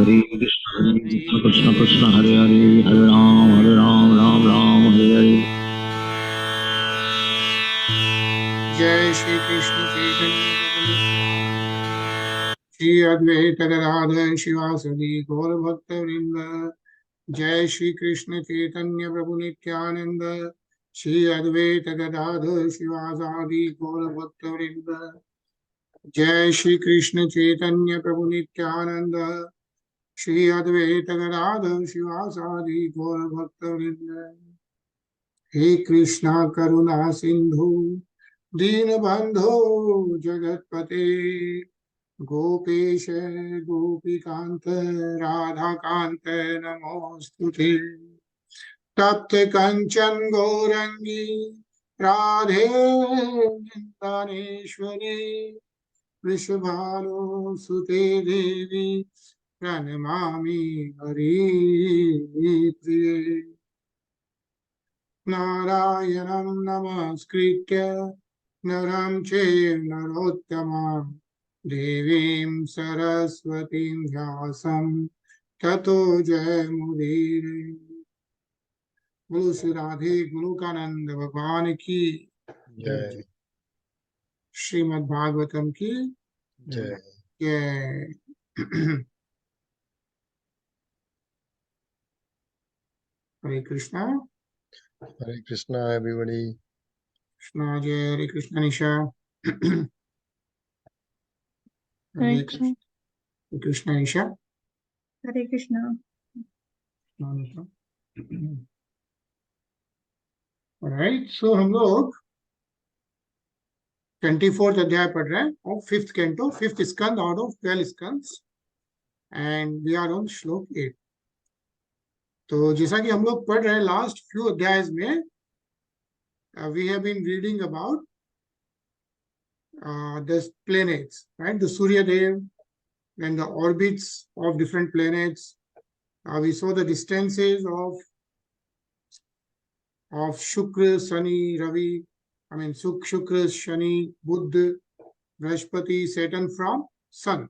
Krishna Krishna Hare Hare, Hare Ram, Ram Ram, Hare Hare. Jai Shri Krishna Chaitanya Shri Advaita Gadadhar Shivasadi Gaur Bhakta Vrinda. Jai Shri Krishna Chaitanya Prabhu Nityananda Shri Advaita Gadadhar Shivasadi Gaur Bhakta Vrinda. Jai Shri Krishna Chaitanya Prabhu Nityananda Shri Advaita Gadadhar Shivasadi Gaur Bhakta Vrinda. He Krishna Karuna Sindhu Deenabandho Jagatpate Gopesh Gopikant Radhakant Namostute Tapte Kanchan Gourangi Radhe Vrindaneshwari Vrishabhanu Sute Devi Pranamami Hari Priye Narayanam Namaskritya Naram Chev Narottamam Devim Saraswatim Vyasam Tato Jayamudire. Guru Sri Radhe Gurukananda Bhagwan ki Jai. Srimad Bhagavatam ki Jai. Jai. Hare Krishna. Hare Krishna, everybody. Krishna Jai. Hare Krishna Nisha. Hare Krishna. Krishna Nisha. Hare Krishna. Alright, so हम लोग 24th अध्याय पढ़ रहे हैं of 5th canto, 5th skand out of 12 skands, and we are on श्लोक 8. तो जैसा कि हम लोग पढ़ रहे हैं लास्ट फ्यू अध्याय में, we have been reading about the planets, right? The Surya Dev and the orbits of different planets. We saw the distances of Shukra, Shani, Ravi. I mean, Shukra, Shani, Buddha, Brahspati, Saturn from Sun,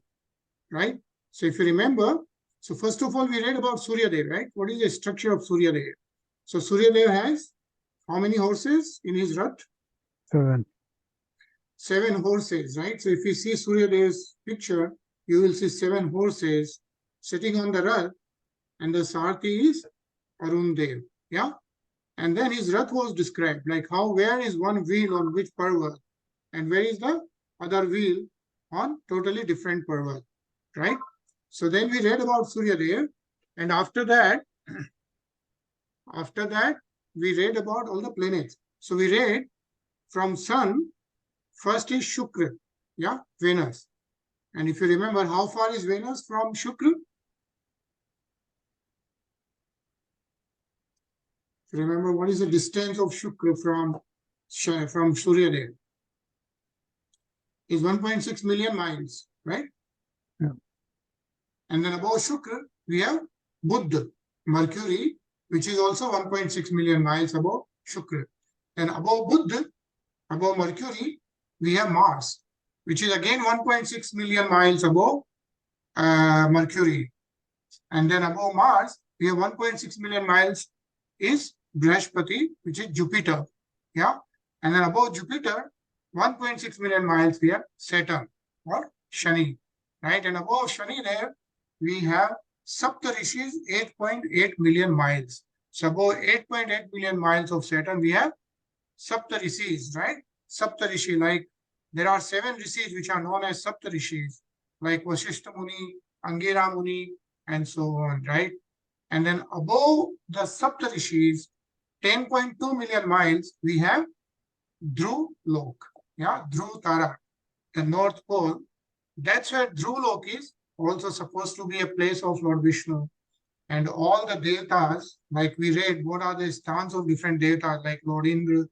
right? So if you remember, so first of all, we read about Surya Dev, right? What is the structure of Surya Dev? So Surya Dev has how many horses in his Rath? 7. 7 horses, right? So if you see Surya Dev's picture, you will see 7 horses sitting on the Rath, and the Sarthi is Arun Dev, yeah? And then his Rath was described, like where is one wheel on which Parvat, and where is the other wheel on totally different Parvat, right? So then we read about Surya Dev, and after that, we read about all the planets. So we read from Sun, first is Shukra, yeah, Venus. And if you remember, how far is Venus from Shukra? Remember, what is the distance of Shukra from Surya Dev? Is 1.6 million miles, right? Yeah. And then above Shukra, we have Buddha, Mercury, which is also 1.6 million miles above Shukra. And above Buddha, above Mercury, we have Mars, which is again 1.6 million miles above Mercury. And then above Mars, we have 1.6 million miles is Brahspati, which is Jupiter, yeah? And then above Jupiter, 1.6 million miles, we have Saturn or Shani, right? And above Shani there, we have Saptarishis, 8.8 million miles. So above 8.8 million miles of Saturn, we have Saptarishis, right? Saptarishi, like there are 7 rishis which are known as Saptarishis, like Vasishta Muni, Angira Muni, and so on, right? And then above the Saptarishis, 10.2 million miles, we have Dhruv Lok, yeah, Dhruv Tara, the North Pole. That's where Dhruv Lok is also supposed to be a place of Lord Vishnu. And all the Devatas, like we read, what are the stans of different Devatas, like Lord Indra,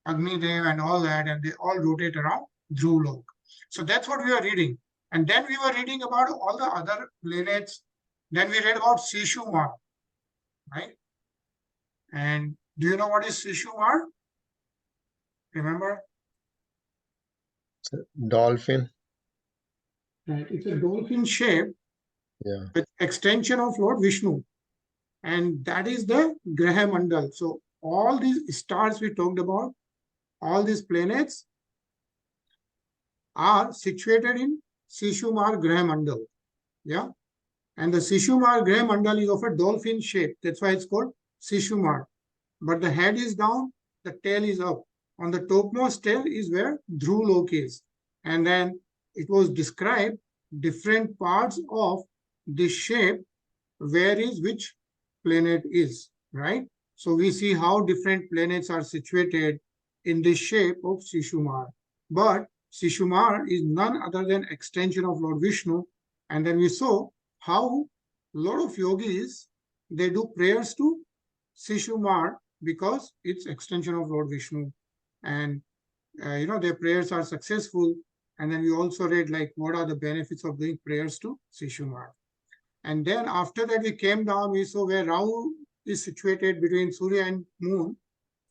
Agni Dev, and all that, and they all rotate around Dhruv Lok. So that's what we are reading. And then we were reading about all the other planets. Then we read about Sishumar, right? And do you know what is Sishumar? Remember? Dolphin. Right. It's a dolphin shape, Yeah. the extension of Lord Vishnu. And that is the Graha Mandal. So all these stars we talked about, all these planets are situated in Shishumar Graha Mandal. Yeah. And the Shishumar Graha Mandal is of a dolphin shape. That's why it's called Shishumar. But the head is down, the tail is up. On the topmost tail is where Dhrulok is. And then it was described different parts of this shape, where is which planet is, right? So we see how different planets are situated in the shape of Shishumar. But Shishumar is none other than extension of Lord Vishnu. And then we saw how a lot of yogis, they do prayers to Shishumar because it's extension of Lord Vishnu. And their prayers are successful. And then we also read like what are the benefits of doing prayers to Shishumar. And then after that we came down, we saw where Rahu is situated between Surya and Moon.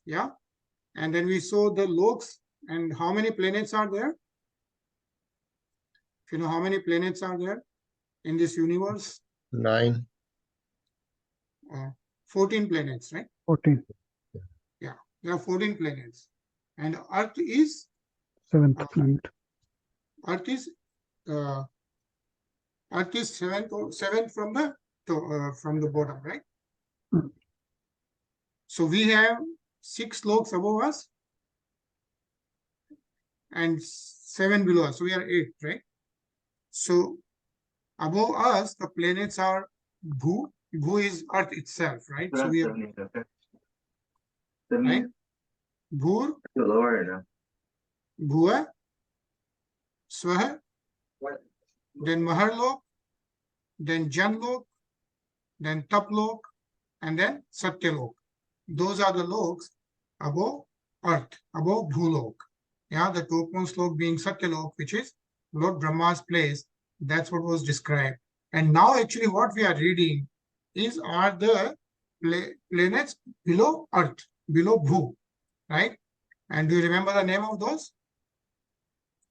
Yeah. And then we saw the loks and how many planets are there? If you know how many planets are there in this universe? 9. 14 planets, right? 14. Yeah, there are 14 planets. And Earth is 7th planet. Earth is seventh from the bottom, right? Hmm. So we have 6 loks above us and 7 below us. So we are 8, right? So above us, the planets are Bhu. Bhu is Earth itself, right? So we have right? Bhur, Bhua, Swaha, then Maharlok, then Janlok, then Taplok, and then Satyalok. Those are the loks above Earth, above Bhulok. Yeah, the topmost lok being Satyalok, which is Lord Brahma's place. That's what was described. And now actually what we are reading are the planets below Earth, below Bhu, right? And do you remember the name of those?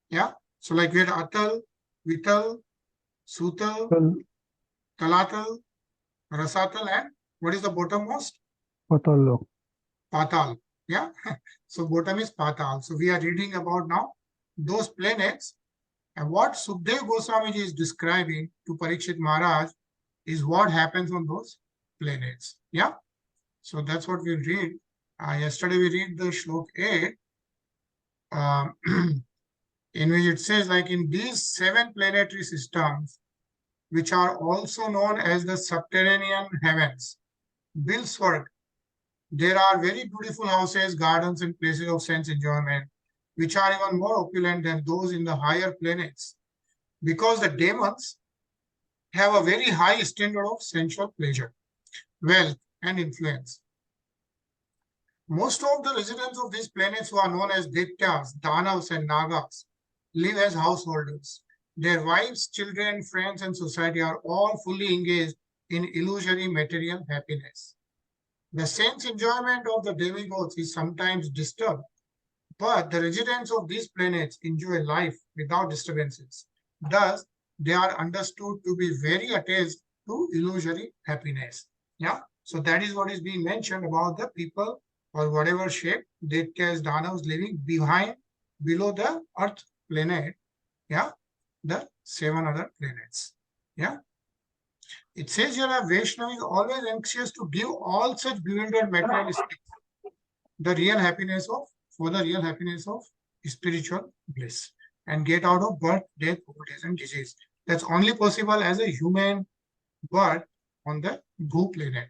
Yeah. So like we had Atal, Vital, Sutal, Well, Talatal, Rasatal, and what is the bottommost? Patal. Patal. Yeah. So bottom is Patal. So we are reading about now those planets, and what Sukdev Goswami is describing to Parikshit Maharaj is what happens on those planets. Yeah. So that's what we read. Yesterday we read the Shlok 8, in which it says like in these 7 planetary systems, which are also known as the subterranean heavens, Bilswarg, there are very beautiful houses, gardens, and places of sense enjoyment, which are even more opulent than those in the higher planets, because the demons have a very high standard of sensual pleasure, wealth, and influence. Most of the residents of these planets, who are known as Daityas, Danavas, and Nagas, live as householders. Their wives, children, friends, and society are all fully engaged in illusory material happiness. The sense enjoyment of the demigods is sometimes disturbed, but the residents of these planets enjoy life without disturbances. Thus, they are understood to be very attached to illusory happiness. Yeah. So that is what is being mentioned about the people or whatever shape Daityas, Danavas living below the Earth planet. Yeah. The 7 other planets. Yeah. It says here a Vaishnava is always anxious to give all such bewildered materialistics for the real happiness of spiritual bliss and get out of birth, death, old age, and disease. That's only possible as a human birth on the Bhu planet.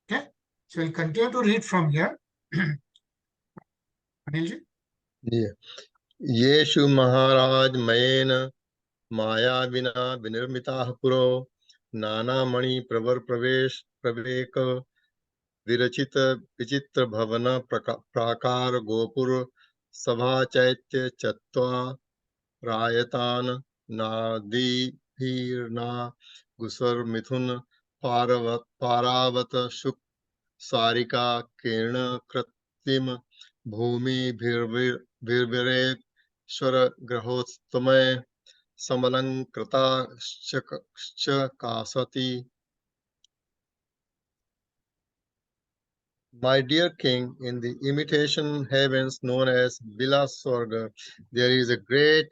Okay, so we'll continue to read from here. Anilji? Yeah. Yeshu Maharaj Mayena Maya Vina Vinirmitah Puro Nana Mani Pravar Pravesh Praveka Virachita Vichitra Bhavana Prakar Gopur Sabha Chaitya Chatva Rayatan Nadi Hirna Gusar Mithun Paravat Shuk Sarika Kirna Kratim Bhumi Bhirvire Swar Grahottamay Samalankrita kasati. My dear king, in the imitation heavens known as Vilaswarga, there is a great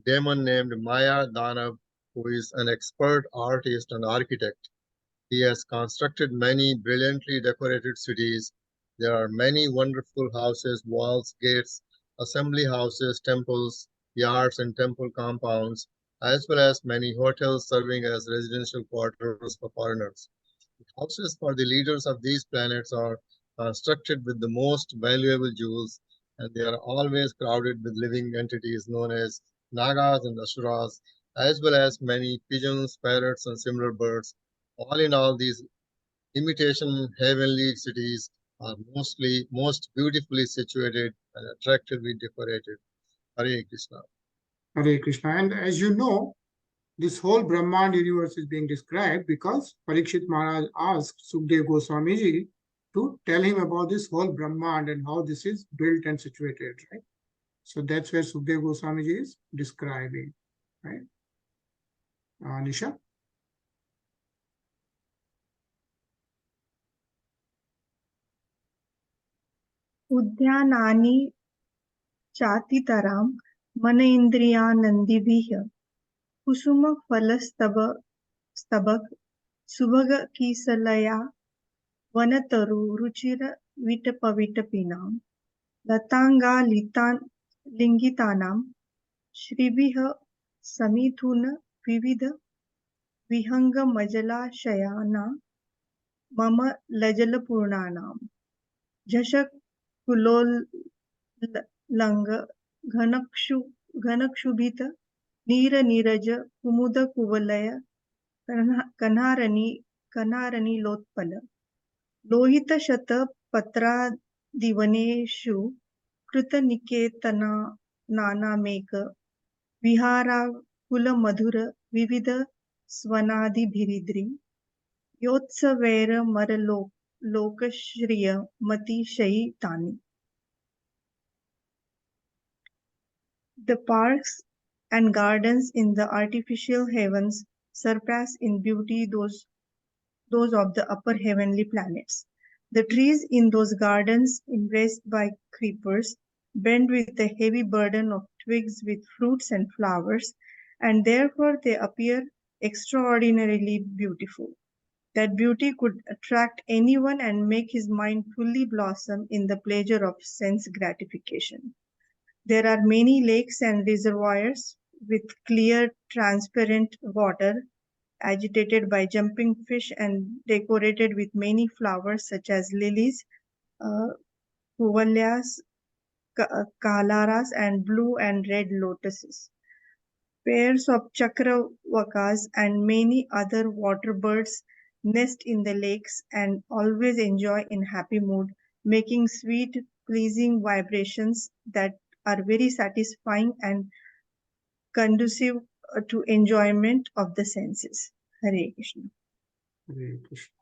demon named Maya Danav who is an expert artist and architect. He has constructed many brilliantly decorated cities. There are many wonderful houses, walls, gates, assembly houses, temples, yards, and temple compounds, as well as many hotels serving as residential quarters for foreigners. The houses for the leaders of these planets are constructed with the most valuable jewels, and they are always crowded with living entities known as Nagas and Asuras, as well as many pigeons, parrots, and similar birds. All in all, these imitation heavenly cities are most beautifully situated and attractively decorated. Hare Krishna. Hare Krishna. And as you know, this whole Brahmand universe is being described because Parikshit Maharaj asked Sukdev Goswamiji to tell him about this whole Brahmand and how this is built and situated, right? So that's where Sukdev Goswamiji is describing, right? Nisha? उद्यानानि चातितरां मनइन्द्रियानन्दिभिः कुसुमफलस्तबक सुभगकिसलया वनतरु रुचिरविटपविटपिनां लताङ्गालिङ्गितानां श्रीभिः समिथुन विविध विहङ्गमजलाशयानां मम लजलपूर्णानां झषकुलोल्लङ्घ घनक्षुभित नीरनीरज कुमुदकुवलय कन्हारनिलोत्पल लोहितशतपत्रादिवनेषु कृतनिकेतनानामेक विहाराकुलमधुर विविध स्वनादिभिरीद्रि योत्सवैरमरलोकश्रियमतिशयितानि. The parks and gardens in the artificial heavens surpass in beauty those of the upper heavenly planets. The trees in those gardens, embraced by creepers, bend with a heavy burden of twigs with fruits and flowers, and therefore they appear extraordinarily beautiful. That beauty could attract anyone and make his mind fully blossom in the pleasure of sense gratification. There are many lakes and reservoirs with clear, transparent water, agitated by jumping fish and decorated with many flowers such as lilies, kuvalyas, kalaras, and blue and red lotuses. Pairs of chakravakas and many other water birds nest in the lakes and always enjoy in happy mood, making sweet, pleasing vibrations that are very satisfying and conducive to enjoyment of the senses. Hare Krishna. Hare Krishna.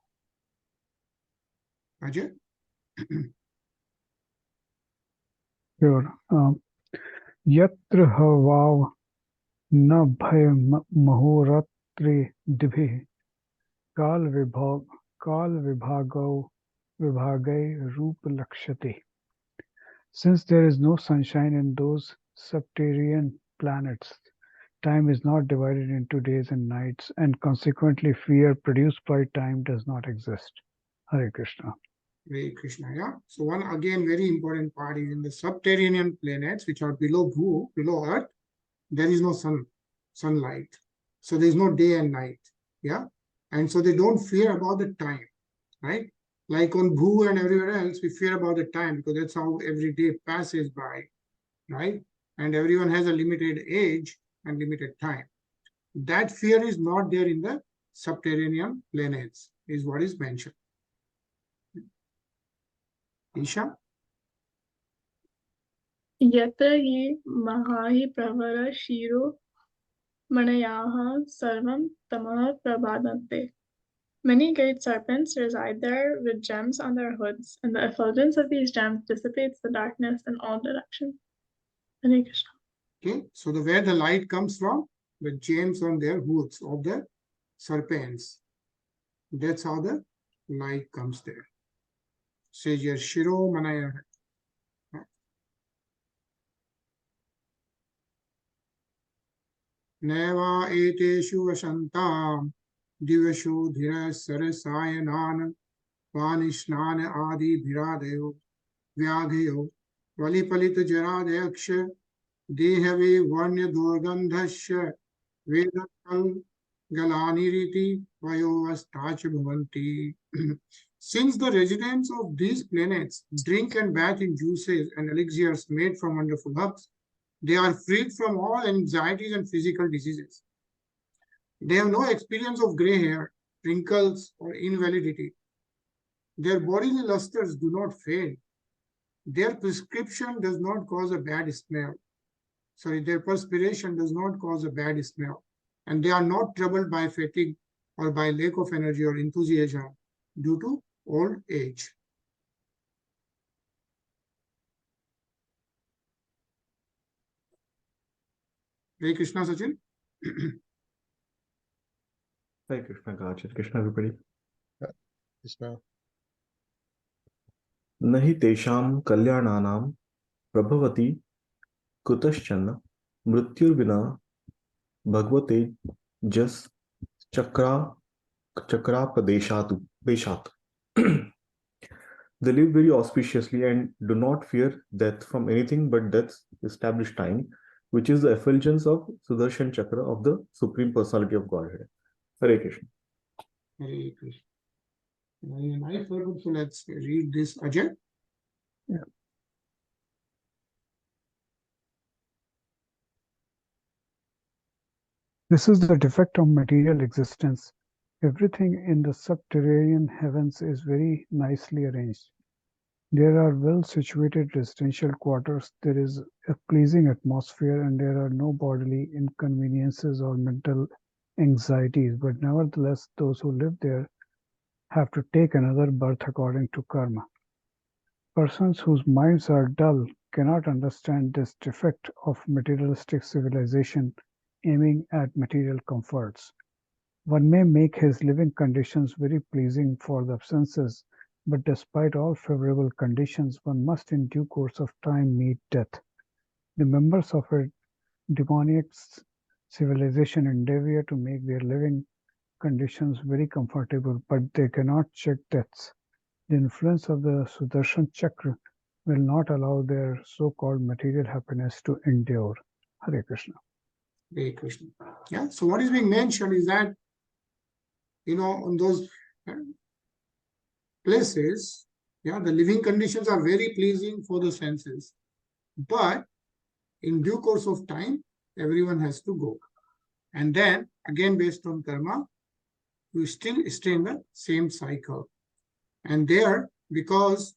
Ajay? Sure. Yatra havav na bhay mahoratri dibhi kal vibhagai roop lakshati. Since there is no sunshine in those subterranean planets, time is not divided into days and nights, and consequently fear produced by time does not exist. Hare Krishna. Hare Krishna, yeah. So one again very important part is in the subterranean planets which are below Earth, there is no sunlight. So there is no day and night, yeah. And so they don't fear about the time, right? Like on Bhu and everywhere else, we fear about the time because that's how every day passes by, right? And everyone has a limited age and limited time. That fear is not there in the subterranean planets, is what is mentioned. Isha? यत्र हि महाहि प्रवर शिरो मणयाः सर्वं तमः प्रबाधन्ते. Many great serpents reside there with gems on their hoods, and the effulgence of these gems dissipates the darkness in all directions. Hare Krishna. Okay, so where the light comes from, the gems on their hoods of the serpents. That's how the light comes there. Says here, Shiro Manaya. Neva eteshu vashantam divashu dhira sarasayanan vanishnana adi bhiradeyo vyagheyo valipalita jaradyaksha dehave vanya durgandhasya vedakal galaniriti vayovastach bhavanti. Since the residents of these planets drink and bath in juices and elixirs made from wonderful herbs, they are freed from all anxieties and physical diseases. They have no experience of gray hair, wrinkles, or invalidity. Their bodily lusters do not fade. Their prescription does not cause a bad smell. Their perspiration does not cause a bad smell. And they are not troubled by fatigue or by lack of energy or enthusiasm due to old age. Hare Krishna, Sachin. Hare Krishna, God. Hare Krishna, everybody. Krishna. Nahi tesham kalyananam prabhavati kutaschana mrityur vina bhagavate jas chakrapadeshatu beshat. They live very auspiciously and do not fear death from anything but death's established time, which is the effulgence of Sudarshan Chakra of the Supreme Personality of Godhead. Hare Krishna. Hare Krishna. Very nice, very good. So let's read this, Ajay. Yeah. This is the defect of material existence. Everything in the subterranean heavens is very nicely arranged. There are well-situated residential quarters, there is a pleasing atmosphere, and there are no bodily inconveniences or mental anxieties. But nevertheless, those who live there have to take another birth according to karma. Persons whose minds are dull cannot understand this defect of materialistic civilization aiming at material comforts. One may make his living conditions very pleasing for the senses, but despite all favorable conditions, one must in due course of time meet death. The members of a demoniac civilization endeavor to make their living conditions very comfortable, but they cannot check deaths. The influence of the Sudarshan Chakra will not allow their so-called material happiness to endure. Hare Krishna. Hare Krishna. Yeah. So what is being mentioned is that, on those places, the living conditions are very pleasing for the senses. But in due course of time, everyone has to go. And then, again, based on karma, you still stay in the same cycle. And there, because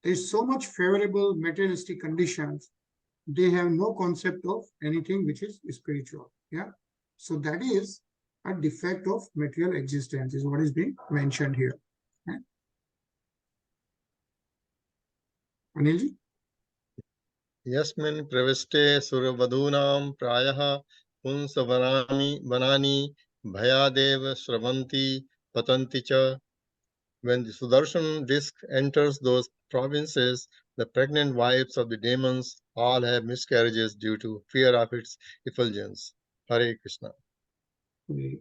there's so much favorable materialistic conditions, they have no concept of anything which is spiritual. Yeah. So that is a defect of material existence, is what is being mentioned here. Anilji? Yasmin praviste survadunam prayaha punsa vanani bhayadev sravanti patanti cha. When the Sudarshan disk enters those provinces, the pregnant wives of the demons all have miscarriages due to fear of its effulgence. Hare Krishna. You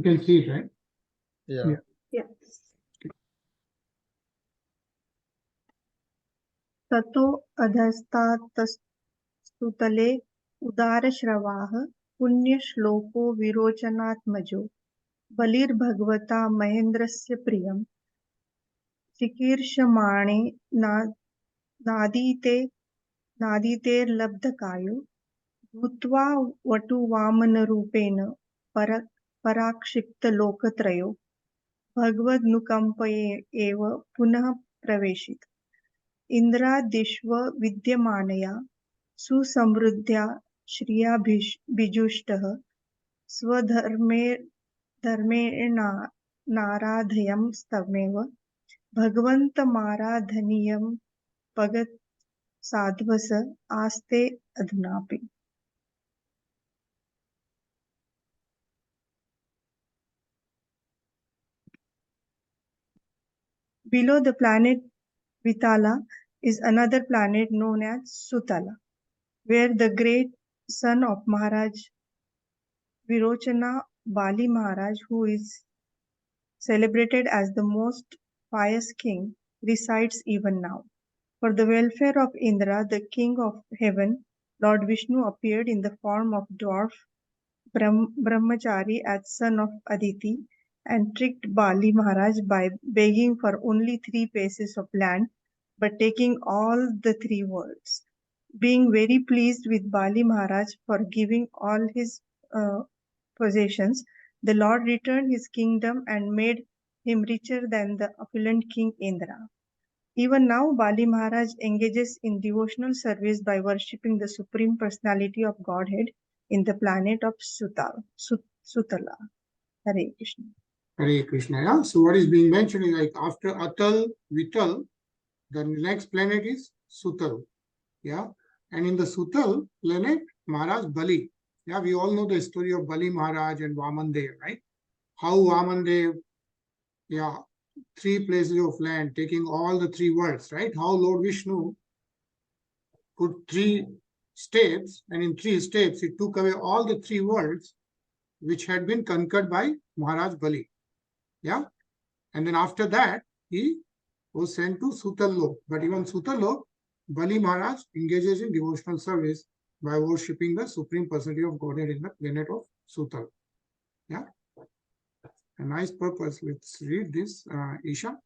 can see it, right? Yeah. Yes. ततो अधस्तात्स्तुतले उदारश्रवाः पुण्यश्लोको विरोचनात्मजो बलिर्भगवता महेन्द्रस्य प्रियं चिकीर्षमाणे नादितेर्लब्धकायो भूत्वा वटुवामनरूपेण पराक्षिप्तलोकत्रयो भगवदनुकम्पये एव पुनः प्रवेशित. इन्द्रादिष्व विद्यमानया सुसमृद्ध्या श्रिया बिजुष्टः धर्मेणाराधयं स्तमेव भगवन्तमाराधनीयं भगत् साध्वस आस्ते अधुनापि. Below the planet Vitala is another planet known as Sutala, where the great son of Maharaj Virochana Bali Maharaj, who is celebrated as the most pious king, resides even now. For the welfare of Indra, the king of heaven, Lord Vishnu appeared in the form of dwarf Brahmachari as son of Aditi and tricked Bali Maharaj by begging for only 3 paces of land but taking all the 3 worlds. Being very pleased with Bali Maharaj for giving all his possessions, the Lord returned his kingdom and made him richer than the opulent King Indra. Even now, Bali Maharaj engages in devotional service by worshipping the Supreme Personality of Godhead in the planet of Sutala. Hare Krishna. Hare Krishna. Yeah? So what is being mentioned is like after Atal, Vital, the next planet is Sutal. Yeah. And in the Sutal planet, Maharaj Bali. Yeah, we all know the story of Bali Maharaj and Vamandev, right? How Vamandev, 3 places of land, taking all the 3 worlds, right? How Lord Vishnu put 3 steps, and in 3 steps, he took away all the 3 worlds which had been conquered by Maharaj Bali. Yeah. And then after that, he was sent to Sutalok. But even Sutalok, Bali Maharaj engages in devotional service by worshipping the Supreme Personality of Godhead in the planet of Sutal. Yeah. A nice purpose. Let's read this, Isha.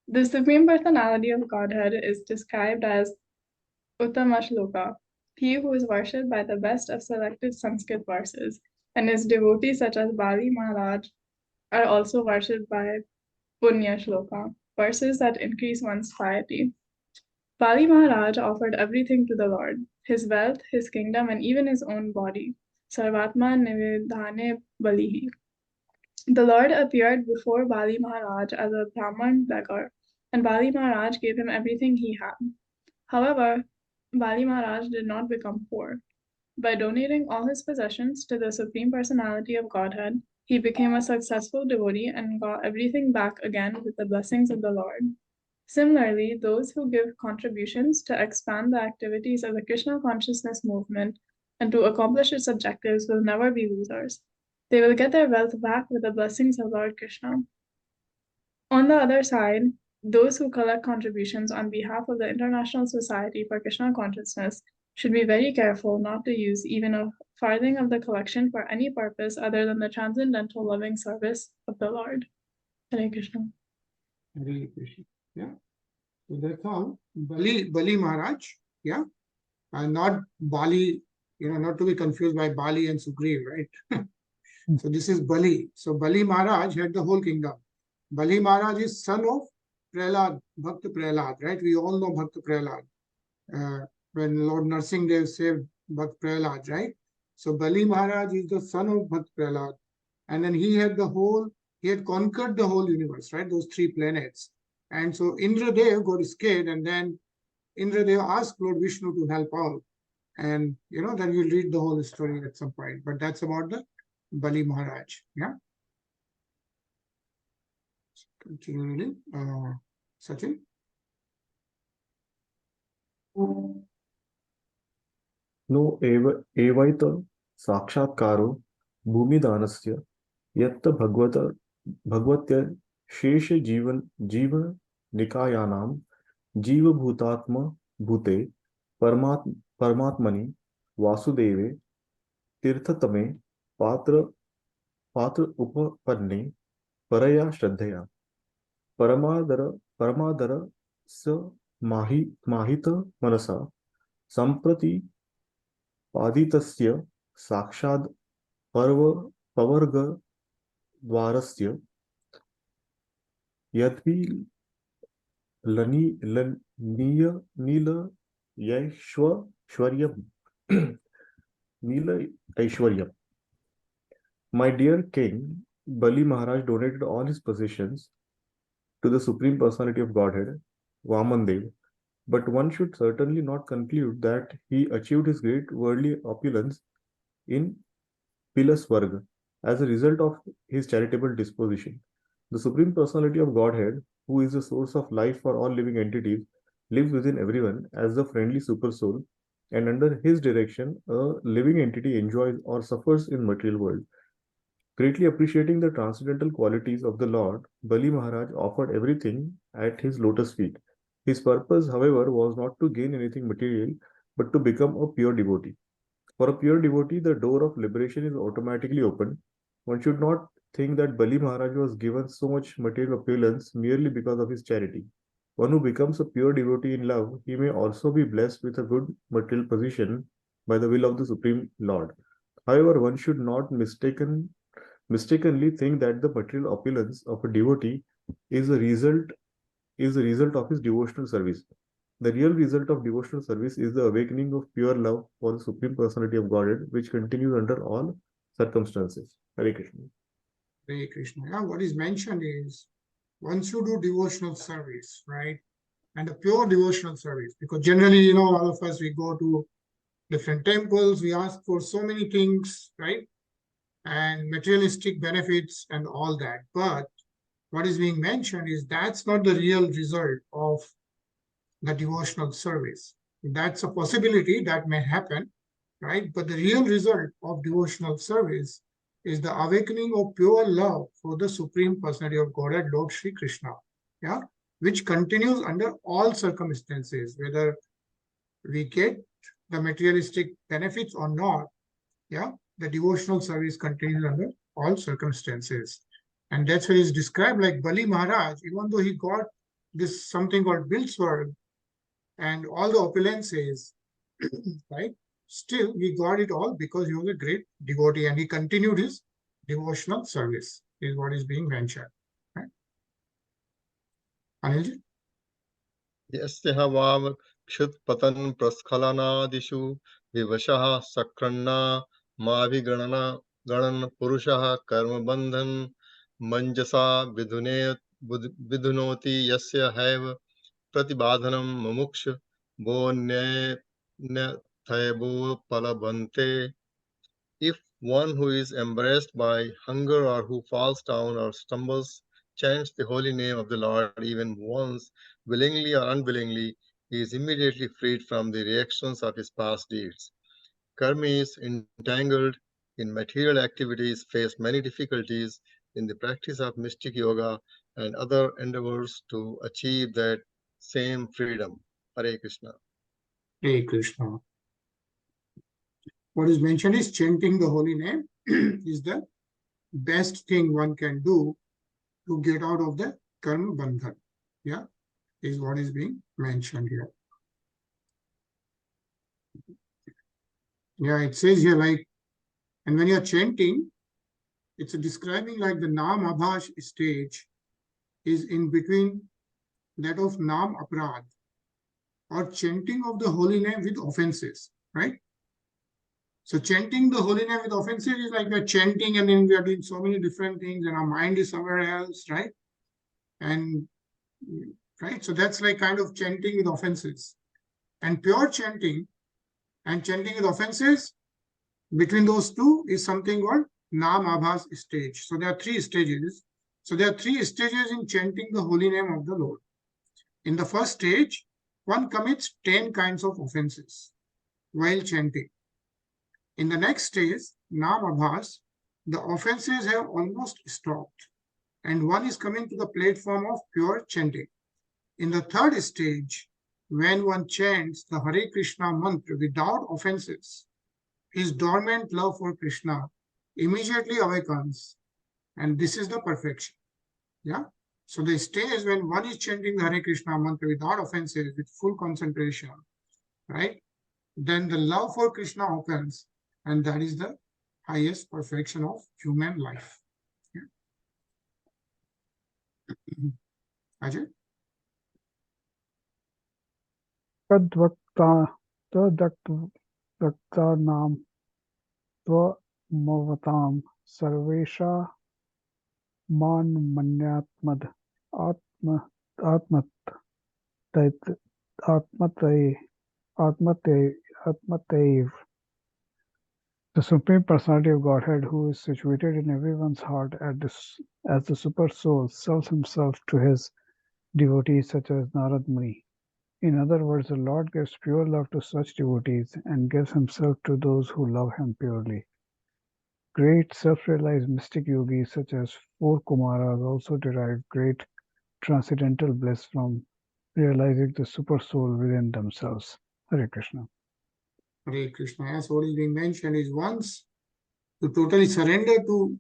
The Supreme Personality of Godhead is described as Uttamashloka, he who is worshipped by the best of selected Sanskrit verses, and his devotees such as Bali Maharaj are also worshipped by Punya Shloka, verses that increase one's piety. Bali Maharaj offered everything to the Lord, his wealth, his kingdom, and even his own body. Sarvatma Nivedhane Balihi. The Lord appeared before Bali Maharaj as a Brahman beggar, and Bali Maharaj gave him everything he had. However, Bali Maharaj did not become poor. By donating all his possessions to the Supreme Personality of Godhead, he became a successful devotee and got everything back again with the blessings of the Lord. Similarly, those who give contributions to expand the activities of the Krishna consciousness movement and to accomplish its objectives will never be losers. They will get their wealth back with the blessings of Lord Krishna. On the other side, those who collect contributions on behalf of the International Society for Krishna Consciousness should be very careful not to use even a farthing of the collection for any purpose other than the transcendental loving service of the Lord. Hare Krishna. Hare Krishna. Yeah. So that's all. Bali Maharaj. Yeah. And not Bali, not to be confused by Bali and Sugriv, right? So this is Bali. So Bali Maharaj had the whole kingdom. Bali Maharaj is son of Prahlad, Bhakt Prahlad, right? We all know Bhakt Prahlad. When Lord Narsinghdev saved Bhakt Prahlad, right? So Bali Maharaj is the son of Bhakt Prahlad. And then he had conquered the whole universe, right? Those 3 planets. And so Indradev got scared, and then Indradev asked Lord Vishnu to help out. And, then we'll read the whole story at some point. But that's about the Bali Maharaj. Yeah. Continually, Sachin. No evaita sakshatkaro bhumidanasya yatta bhagvatya shesha jiva nikayanam jiva bhutatma bhute paramatmani vasudeve tirthatame patra upapanne paraya shraddhaya paramadara sa mahita manasa samprati पादितस्य साक्षात् पवर्ग द्वारस्य Yatvi Nila Shwaryam. Nila Aishwaryam. My dear king, Bali Maharaj donated all his possessions to the Supreme Personality of Godhead, Vamandev, but one should certainly not conclude that he achieved his great worldly opulence in Pilasvarga as a result of his charitable disposition. The Supreme Personality of Godhead, who is the source of life for all living entities, lives within everyone as the friendly supersoul, and under his direction, a living entity enjoys or suffers in material world. Greatly appreciating the transcendental qualities of the Lord, Bali Maharaj offered everything at his lotus feet. His purpose, however, was not to gain anything material, but to become a pure devotee. For a pure devotee, the door of liberation is automatically opened. One should not think that Bali Maharaj was given so much material opulence merely because of his charity. One who becomes a pure devotee in love, he may also be blessed with a good material position by the will of the Supreme Lord. However, one should not mistakenly think that the material opulence of a devotee is the result of his devotional service. The real result of devotional service is the awakening of pure love for the Supreme Personality of Godhead, which continues under all circumstances. Hare Krishna. Hare Krishna. Yeah, what is mentioned is once you do devotional service, right? And a pure devotional service, because generally, all of us, we go to different temples, we ask for so many things, right? And materialistic benefits and all that. But what is being mentioned is that's not the real result of the devotional service. That's a possibility that may happen, right? But the real result of devotional service is the awakening of pure love for the Supreme Personality of Godhead, Lord Sri Krishna, yeah, which continues under all circumstances, whether we get the materialistic benefits or not, yeah, the devotional service continues under all circumstances. And that's why it's described like Bali Maharaj, even though he got this something called Bilswarg and all the opulences, right? Still, he got it all because he was a great devotee and he continued his devotional service, is what is being mentioned. Right? Anilji? यस्य वाव क्षुत्पतन् प्रस्खलनादिषु विवशः सक्रन्ना माभिगणना गणन पुरुषः कर्मबन्धन् मञ्जसा विधुनोति यस्य have प्रतिबाधनं मुमुक्ष वो न्यथैवो फलबन्ते. If one who is embarrassed by hunger or who falls down or stumbles chants the holy name of the Lord even once, willingly or unwillingly, he is immediately freed from the reactions of his past deeds. Karmis entangled in material activities face many difficulties in the practice of mystic yoga and other endeavors to achieve that same freedom. Hare Krishna. Hare Krishna. What is mentioned is chanting the holy name is the best thing one can do to get out of the karma bandhan. Yeah, is what is being mentioned here. Yeah, it says here like, and when you're chanting, it's describing like the Nam Abhash stage is in between that of Nam Aprad or chanting of the holy name with offenses, right? So chanting the holy name with offenses is like we're chanting and then we are doing so many different things and our mind is somewhere else, right? And right, so that's like kind of chanting with offenses. And pure chanting and chanting with offenses, between those two is something called Nam Abhas stage. So there are three stages. So there are three stages in chanting the holy name of the Lord. In the first stage, one commits 10 kinds of offenses while chanting. In the next stage, Nam Abhas, the offenses have almost stopped and one is coming to the platform of pure chanting. In the third stage, when one chants the Hare Krishna mantra without offenses, his dormant love for Krishna immediately awakens, and this is the perfection. Yeah. So the stage when one is chanting the Hare Krishna mantra without offenses, with full concentration, right? Then the love for Krishna opens, and that is the highest perfection of human life. Yeah. Ajay? तद्वक्तानां त्वमवतां सर्वेषा मान्मन्यात्मद् आत्मतैत् आत्मतैव. The Supreme Personality of Godhead, who is situated in everyone's heart as the Super Soul, sells himself to his devotees such as Narad Muni. In other words, the Lord gives pure love to such devotees and gives himself to those who love him purely. Great self-realized mystic yogis such as 4 Kumaras also derive great transcendental bliss from realizing the Super Soul within themselves. Hare Krishna. Hare Krishna. As what is being mentioned is once you totally surrender to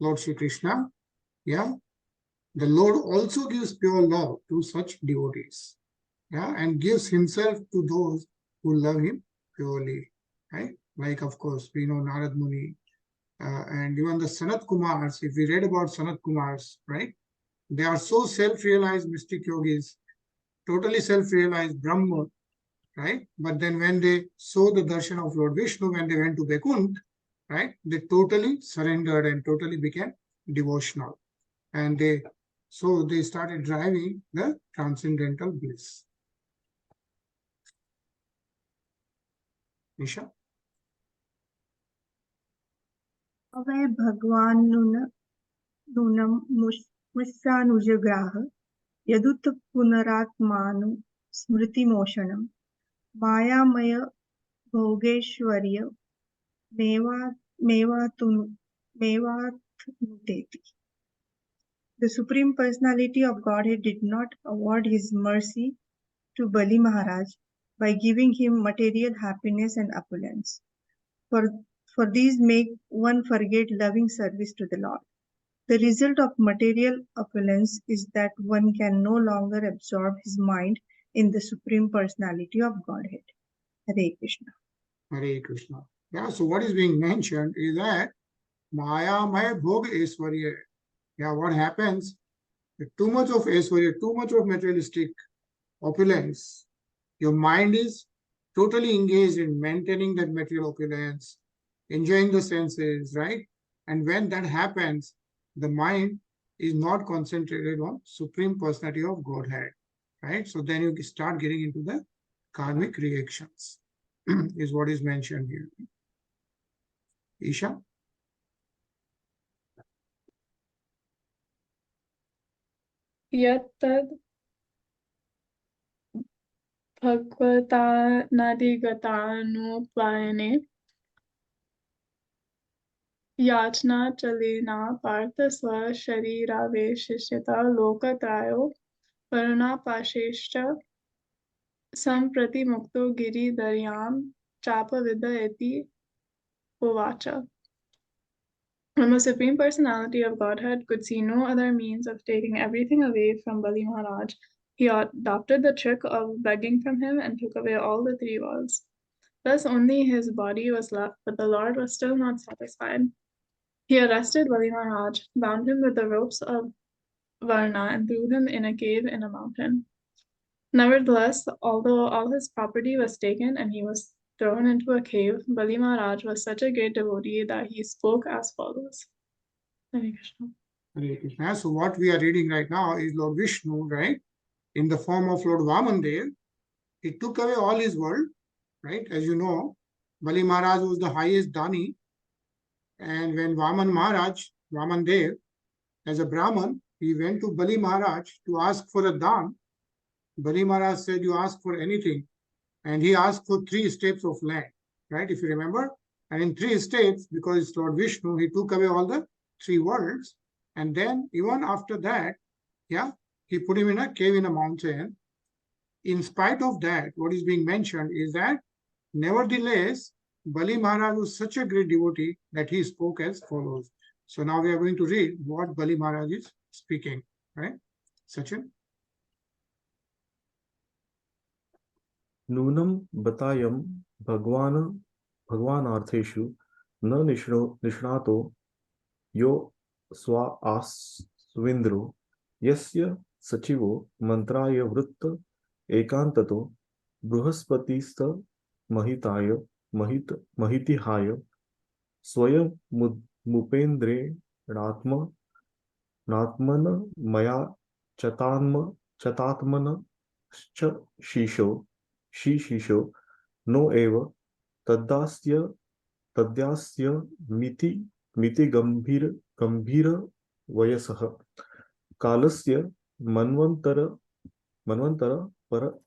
Lord Shri Krishna, yeah, the Lord also gives pure love to such devotees, yeah, and gives himself to those who love him purely, right? Like, of course, we know Narad Muni, and even the Sanat Kumars. If we read about Sanat Kumars, right, they are so self-realized mystic yogis, totally self-realized Brahma, right? But then when they saw the darshan of Lord Vishnu, when they went to Vaikunt, right, they totally surrendered and totally became devotional. And they started driving the transcendental bliss. Nisha? अवै भगवान नूनम मुष्यानुजग्राह यदुत पुनरात्मानु स्मृति मोषणम मायामय भोगेश्वर्य मेवात्नुतेति. The Supreme Personality of Godhead did not award his mercy to Bali Maharaj by giving him material happiness and opulence. For these make one forget loving service to the Lord. The result of material opulence is that one can no longer absorb his mind in the Supreme Personality of Godhead. Hare Krishna. Hare Krishna. Yeah, so what is being mentioned is that Maya Maya Bhog Eswarya. Yeah, what happens? Too much of Eswarya, too much of materialistic opulence, your mind is totally engaged in maintaining that material opulence, enjoying the senses, right? And when that happens, the mind is not concentrated on Supreme Personality of Godhead, right? So then you start getting into the karmic reactions, is what is mentioned here. Isha? Yattad bhagavatanadigatanupayane yachna chalena partha swa shariraveshishita lokatrayo varunapasheshcha samprati mukto giri daryam chapa vidya eti uvacha. When the Supreme Personality of Godhead could see no other means of taking everything away from Bali Maharaj, he adopted the trick of begging from him and took away all the 3 worlds. Thus only his body was left, but the Lord was still not satisfied. He arrested Bali Maharaj, bound him with the ropes of Varna, and threw him in a cave in a mountain. Nevertheless, although all his property was taken and he was thrown into a cave, Bali Maharaj was such a great devotee that he spoke as follows. Hare Krishna. Hare Krishna. So what we are reading right now is Lord Vishnu, right? In the form of Lord Vamandev. He took away all his world, right? As you know, Bali Maharaj was the highest Dani. And when Vamandev, as a Brahman, he went to Bali Maharaj to ask for a dan. Bali Maharaj said, you ask for anything. And he asked for 3 steps of land, right? If you remember. And in 3 steps, because it's Lord Vishnu, he took away all the 3 worlds. And then even after that, yeah, he put him in a cave in a mountain. In spite of that, what is being mentioned is that nevertheless, Bali Maharaj was such a great devotee that he spoke as follows. So now we are going to read what Bali Maharaj is speaking, right? Sachin? Nunam batayam bhagwanartheshu na nishnato yo swa asvindro yasya Sachivo Mantraya Vritta Ekantato Bruhaspatista Mahitihaya Swayam Mupendre Ratma Natmana Maya Chatatmana Shisho No Eva Tadasya Miti Gambhira Vayasaha Kalasya Manvantara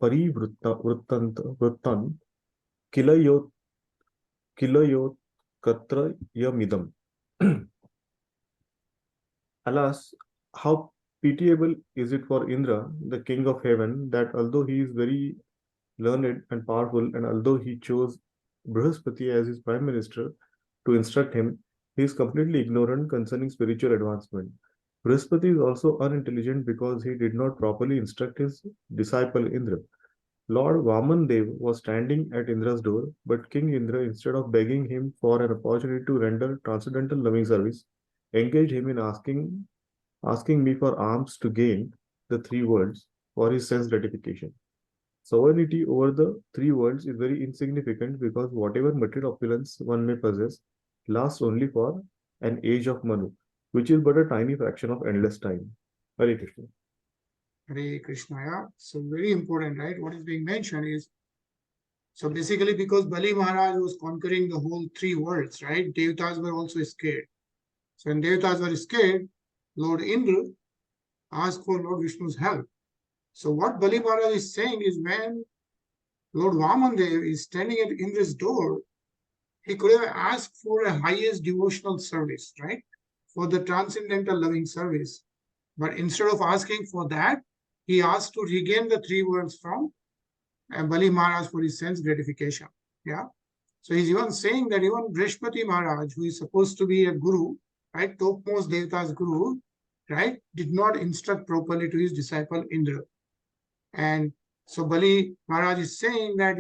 Parivrittan Kilayot Katra Yamidam. Alas, how pitiable is it for Indra, the king of heaven, that although he is very learned and powerful, and although he chose Brihaspati as his prime minister to instruct him, he is completely ignorant concerning spiritual advancement. Brihaspati is also unintelligent because he did not properly instruct his disciple Indra. Lord Vaman Dev was standing at Indra's door, but King Indra, instead of begging him for an opportunity to render transcendental loving service, engaged him in asking me for alms to gain the three worlds for his sense gratification. Sovereignty over the three worlds is very insignificant because whatever material opulence one may possess lasts only for an age of Manu, which is but a tiny fraction of endless time. Hare Krishna. Hare Krishna. Yeah. So very important, right? What is being mentioned is, so basically because Bali Maharaj was conquering the whole three worlds, right? Devatas were also scared. So when Devatas were scared, Lord Indra asked for Lord Vishnu's help. So what Bali Maharaj is saying is, when Lord Vamandev is standing at Indra's door, he could have asked for a highest devotional service, right? For the transcendental loving service. But instead of asking for that, he asked to regain the three worlds from Bali Maharaj for his sense gratification. Yeah. So he's even saying that even Brihspati Maharaj, who is supposed to be a guru, right, topmost Devata's guru, right, did not instruct properly to his disciple Indra. And so Bali Maharaj is saying that,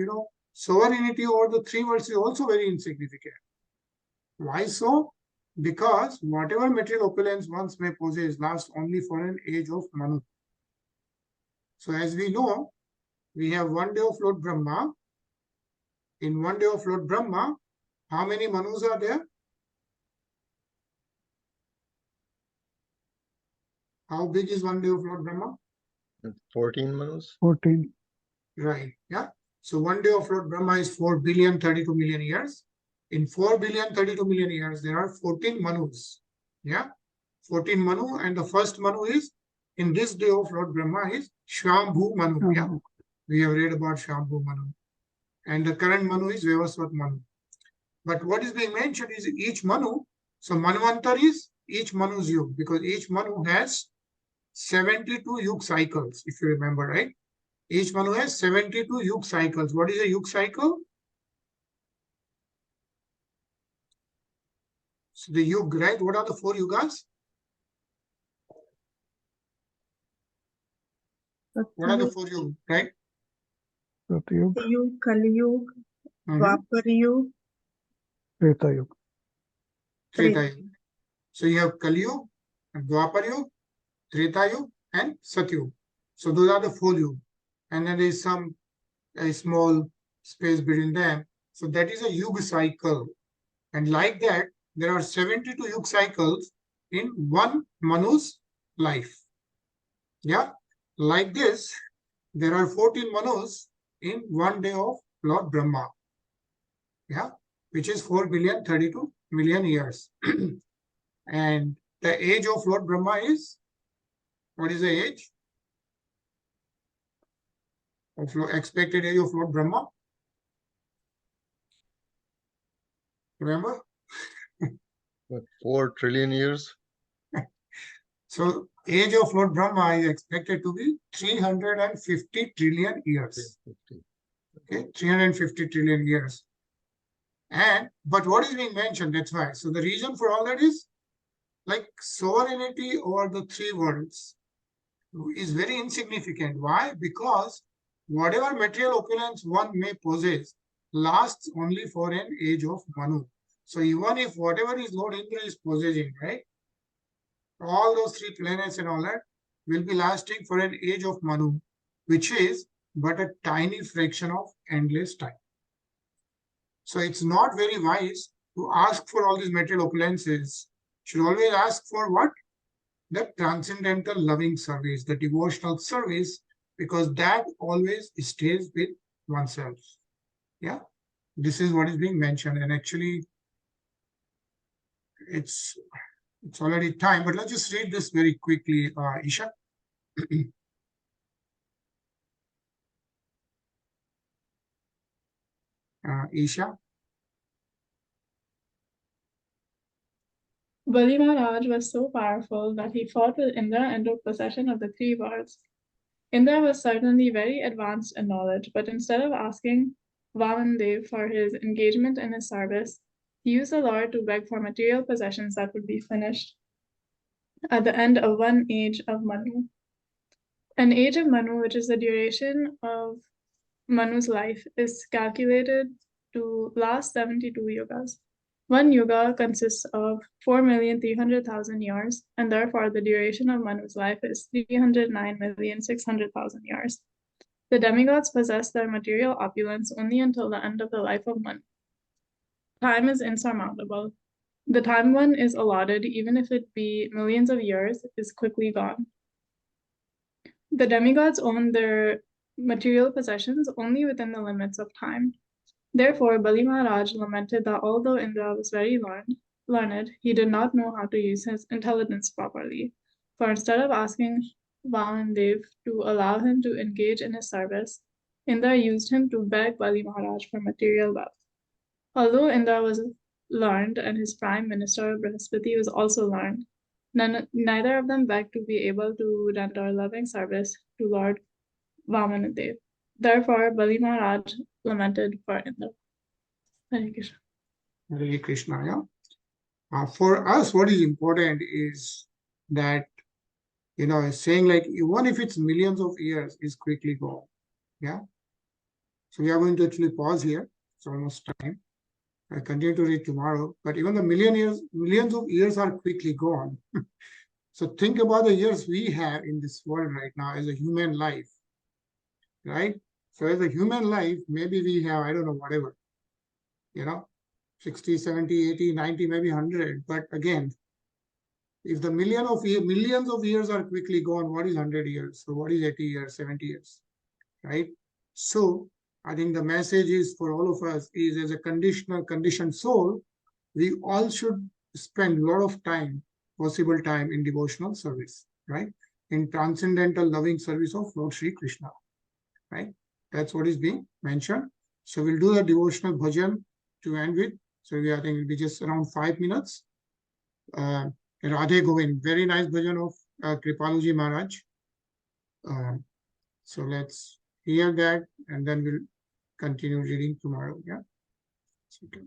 sovereignty over the three worlds is also very insignificant. Why so? Because whatever material opulence ones may possess lasts only for an age of Manu. So as we know, we have 1 day of Lord Brahma. In 1 day of Lord Brahma, how many Manus are there? How big is 1 day of Lord Brahma? 14 Manus. 14. Right. Yeah. So 1 day of Lord Brahma is 4,032,000,000 years. In 4,032,000,000 years, there are 14 Manus. Yeah. 14 Manu, and the first Manu is, in this day of Lord Brahma, is Shambhu Manu. Yeah. We have read about Shambhu Manu. And the current Manu is Vyavasvat Manu. But what is being mentioned is each Manu. So Manvantar is each Manu's yug, because each Manu has 72 yug cycles, if you remember, right? Each Manu has 72 yug cycles. What is a yug cycle? So the yug, right? What are the 4 yugas? What are the 4 yugas, right? Satyug, Satyug, Kali Yuga, Dwapar Yuga, Treta Yuga. Treta Yuga. So you have Kali Yuga, Dwapar Yuga, Treta Yuga, and Satyug. So those are the 4 yugas. And then there is a small space between them. So that is a yuga cycle. And like that, there are 72 yuga cycles in one Manu's life. Yeah. Like this, there are 14 Manus in 1 day of Lord Brahma. Yeah. Which is 4,032,000,000 years. And the age of Lord Brahma is, what is the age? Of expected age of Lord Brahma? Remember? 4 trillion years. So age of Lord Brahma is expected to be 350 trillion years. Okay, 350 trillion years. But what is being mentioned, that's why. So the reason for all that is, like, sovereignty over the three worlds is very insignificant. Why? Because whatever material opulence one may possess lasts only for an age of Manu. So even if whatever is Lord Indra is possessing, right, all those 3 planets and all that, will be lasting for an age of Manu, which is but a tiny fraction of endless time. So it's not very wise to ask for all these material opulences. Should always ask for what? The transcendental loving service, the devotional service, because that always stays with oneself. Yeah, this is what is being mentioned, and actually it's already time, but let's just read this very quickly, Isha. Isha. Bali Maharaj was so powerful that he fought with Indra and took possession of the 3 worlds. Indra was certainly very advanced in knowledge, but instead of asking Vamandev for his engagement in his service, he used the Lord to beg for material possessions that would be finished at the end of one age of Manu. An age of Manu, which is the duration of Manu's life, is calculated to last 72 yugas. One yuga consists of 4,300,000 years, and therefore the duration of Manu's life is 309,600,000 years. The demigods possess their material opulence only until the end of the life of Manu. Time is insurmountable. The time one is allotted, even if it be millions of years, is quickly gone. The demigods own their material possessions only within the limits of time. Therefore, Bali Maharaj lamented that although Indra was very learned, he did not know how to use his intelligence properly. For instead of asking Vamandev to allow him to engage in his service, Indra used him to beg Bali Maharaj for material wealth. Although Indra was learned and his prime minister Brihaspati was also learned, neither of them begged to be able to render loving service to Lord Vamanadev. Therefore, Bali Maharaj lamented for Indra. Hare Krishna. Hare Krishna, yeah. For us, what is important is that, saying like, even if it's millions of years, is quickly gone. Yeah. So we are going to actually pause here. It's almost time. I continue to read tomorrow, but even the millions of years are quickly gone. So think about the years we have in this world right now as a human life, right? So as a human life, maybe we have, I don't know, whatever, 60, 70, 80, 90, maybe 100. But again, if the millions of years are quickly gone, what is 100 years? So what is 80 years, 70 years, right? So I think the message is for all of us is, as a conditioned soul, we all should spend a lot of time, possible time, in devotional service, right? In transcendental loving service of Lord Sri Krishna, right? That's what is being mentioned. So we'll do the devotional bhajan to end with. So I think it'll be just around 5 minutes. RadheGovind, very nice bhajan of Kripaluji Maharaj. So let's hear that, and then we'll continue reading tomorrow. Yeah. Okay.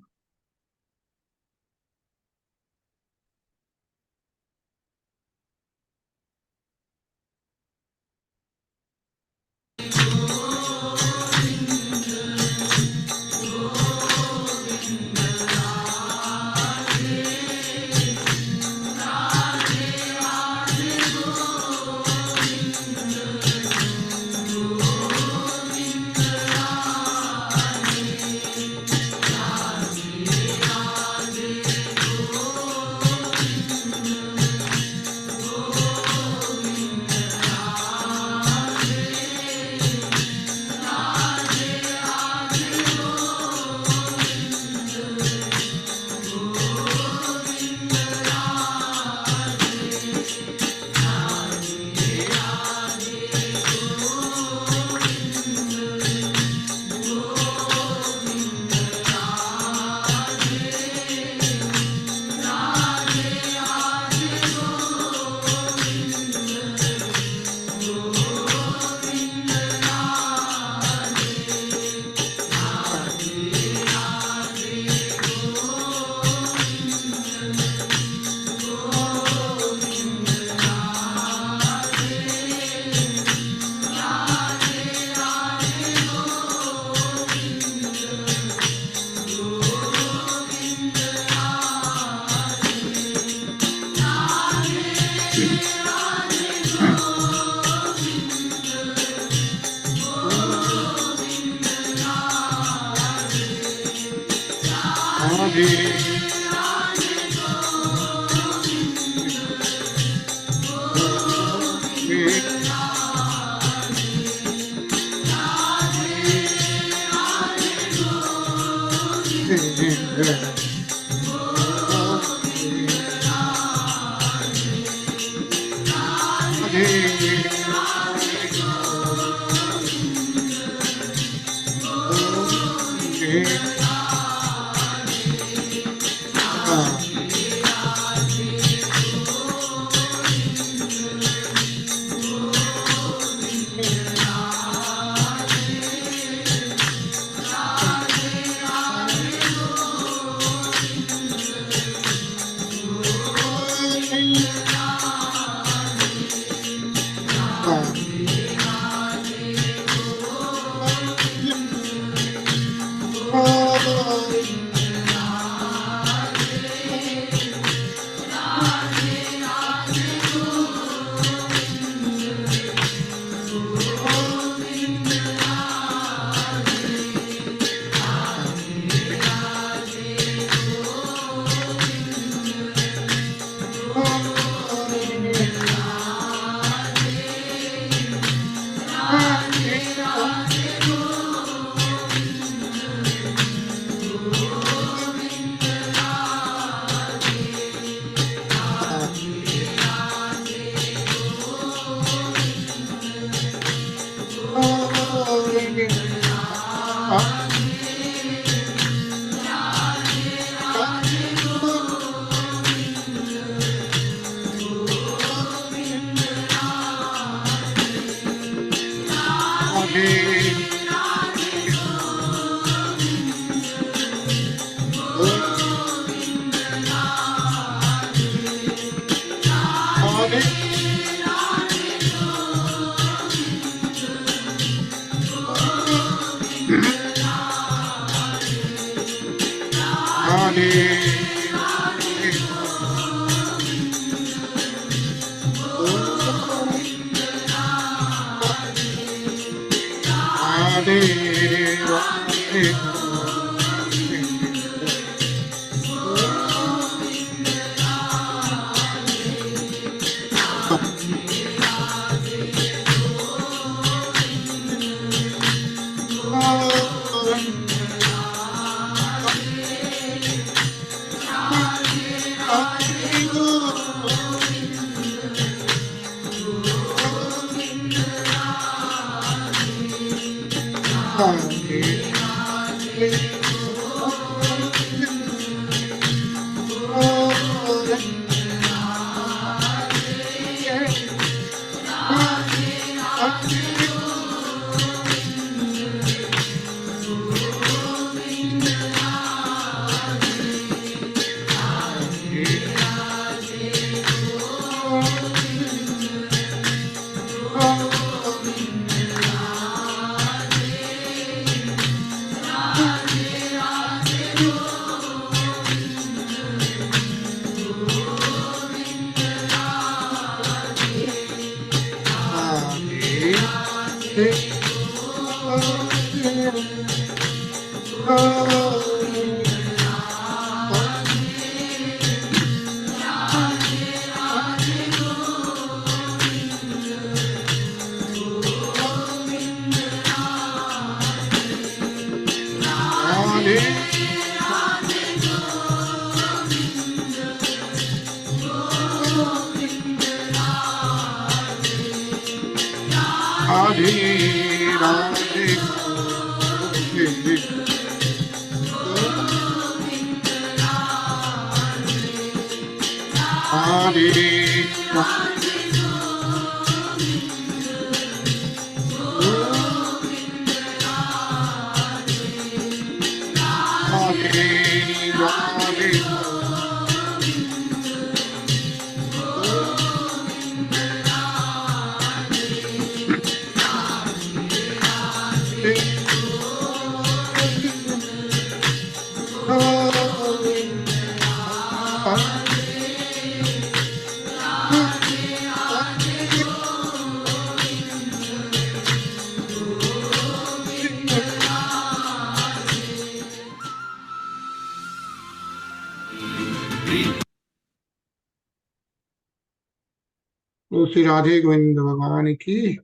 Oh, Sri RadheGovind Bhagwan ki.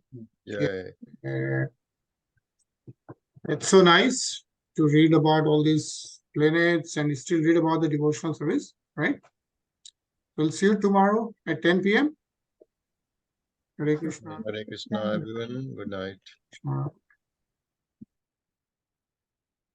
Yay. It's so nice to read about all these planets and still read about the devotional service, right? We'll see you tomorrow at 10 p.m. Hare Krishna. Hare Krishna, everyone. Good night. Krishna.